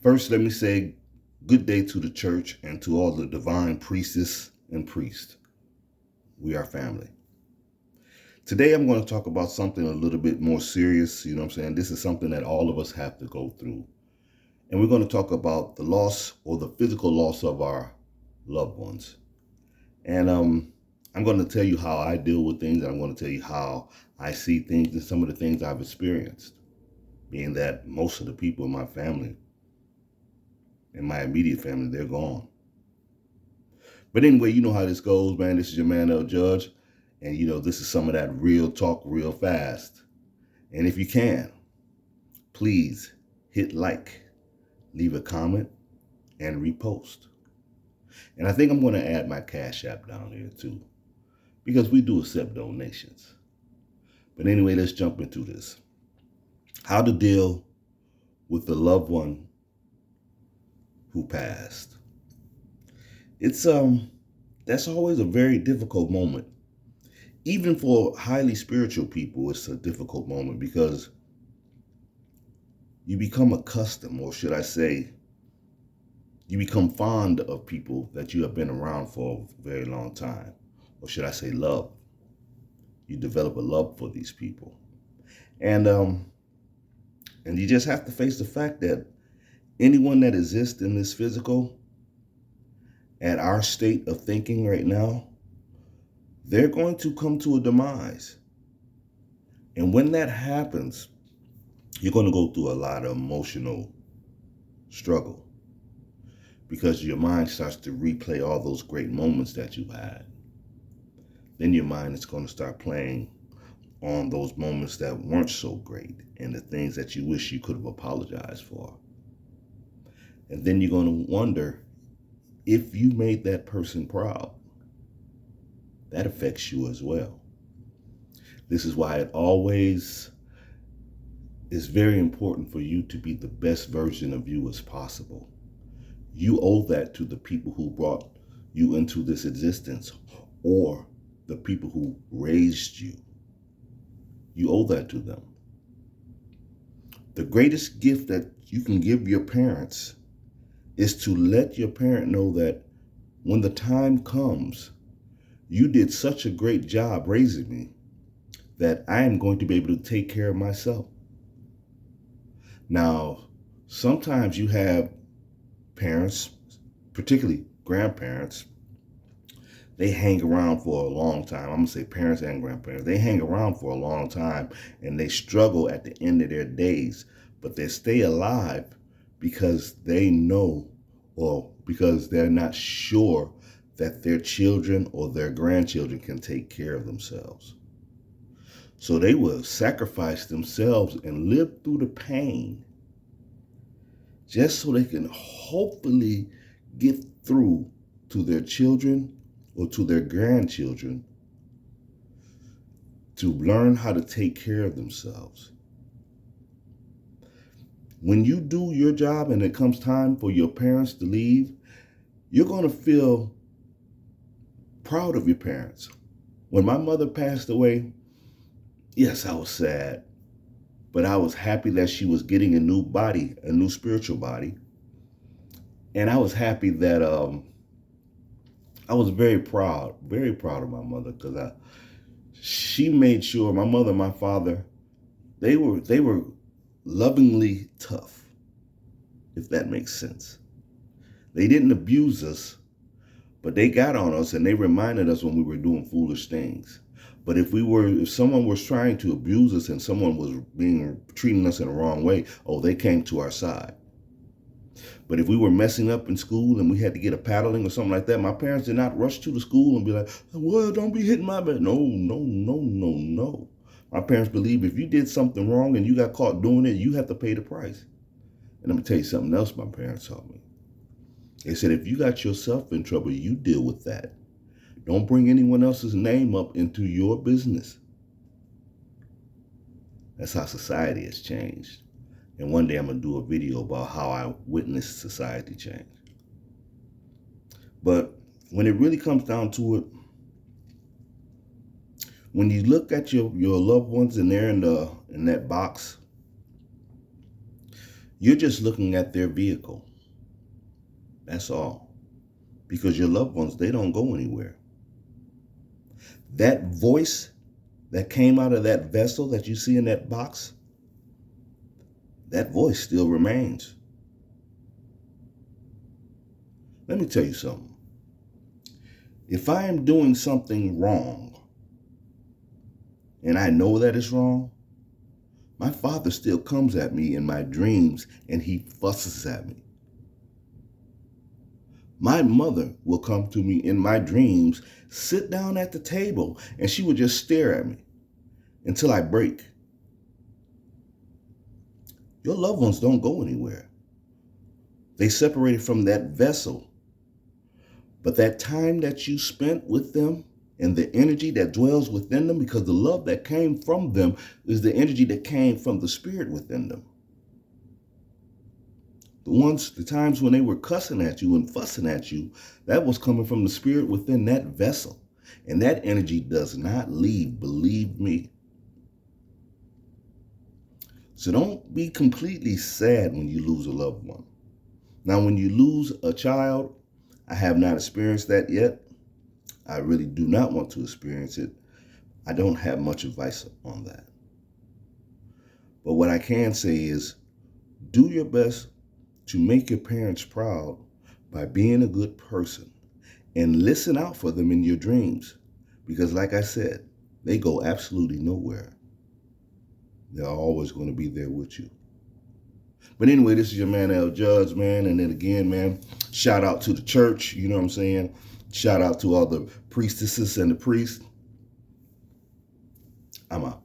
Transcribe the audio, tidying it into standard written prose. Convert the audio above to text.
First, let me say good day to the church and to all the divine priestesses and priests. We are family. Today, I'm going to talk about something a little bit more serious. You know what I'm saying? This is something that all of us have to go through. And we're going to talk about the loss or the physical loss of our loved ones. And I'm going to tell you how I deal with things. And I'm going to tell you how I see things and some of the things I've experienced. Being that most of the people in my family, in my immediate family, they're gone. But anyway, you know how this goes, man. This is your man, L. Judge. And, this is some of that real talk real fast. And if you can, please hit like, leave a comment, and repost. And I think I'm going to add my Cash App down here too, because we do accept donations. But anyway, let's jump into this. How to deal with the loved one who passed. It's that's always a very difficult moment. Even for highly spiritual people, it's a difficult moment because you become accustomed, or should I say, you become fond of people that you have been around for a very long time. Or should I say love? You develop a love for these people. And you just have to face the fact that anyone that exists in this physical, at our state of thinking right now, they're going to come to a demise. And when that happens, you're going to go through a lot of emotional struggle because your mind starts to replay all those great moments that you had. Then your mind is going to start playing on those moments that weren't so great and the things that you wish you could have apologized for. And then you're going to wonder if you made that person proud. That affects you as well. This is why it always is very important for you to be the best version of you as possible. You owe that to the people who brought you into this existence or the people who raised you. You owe that to them. The greatest gift that you can give your parents is to let your parent know that when the time comes, you did such a great job raising me that I am going to be able to take care of myself. Now, sometimes you have parents, particularly grandparents, they hang around for a long time. I'm going to say parents and grandparents. They hang around for a long time and they struggle at the end of their days, but they stay alive because they know or because they're not sure that their children or their grandchildren can take care of themselves. So they will sacrifice themselves and live through the pain just so they can hopefully get through to their children or to their grandchildren to learn how to take care of themselves. When you do your job and it comes time for your parents to leave, you're going to feel proud of your parents. When my mother passed away, yes, I was sad, but I was happy that she was getting a new body, a new spiritual body. And I was happy that I was very proud of my mother because she made sure my mother and my father, they were lovingly tough, if that makes sense. They didn't abuse us, but they got on us and they reminded us when we were doing foolish things. But if someone was trying to abuse us and someone was treating us in the wrong way, they came to our side. But if we were messing up in school and we had to get a paddling or something like that, my parents did not rush to the school and be like, well, don't be hitting my bed. No. My parents believe if you did something wrong and you got caught doing it, you have to pay the price. And I'm going to tell you something else my parents taught me. They said, if you got yourself in trouble, you deal with that. Don't bring anyone else's name up into your business. That's how society has changed. And one day I'm going to do a video about how I witnessed society change. But when it really comes down to it, when you look at your loved ones and they're in that box, You're just looking at their vehicle. That's all. Because your loved ones, they don't go anywhere. That voice that came out of that vessel that you see in that box, that voice still remains. Let me tell you something. If I am doing something wrong, and I know that it's wrong, my father still comes at me in my dreams and he fusses at me. My mother will come to me in my dreams, sit down at the table, and she would just stare at me until I break. Your loved ones don't go anywhere. They separated from that vessel. But that time that you spent with them and the energy that dwells within them, because the love that came from them is the energy that came from the spirit within them. The times when they were cussing at you and fussing at you, that was coming from the spirit within that vessel. And that energy does not leave, believe me. So don't be completely sad when you lose a loved one. Now, when you lose a child, I have not experienced that yet. I really do not want to experience it. I don't have much advice on that. But what I can say is, do your best to make your parents proud by being a good person and listen out for them in your dreams. Because like I said, they go absolutely nowhere. They're always going to be there with you. But anyway, this is your man, L. Judge, man. And then again, man, shout out to the church. You know what I'm saying? Shout out to all the priestesses and the priests. I'm out.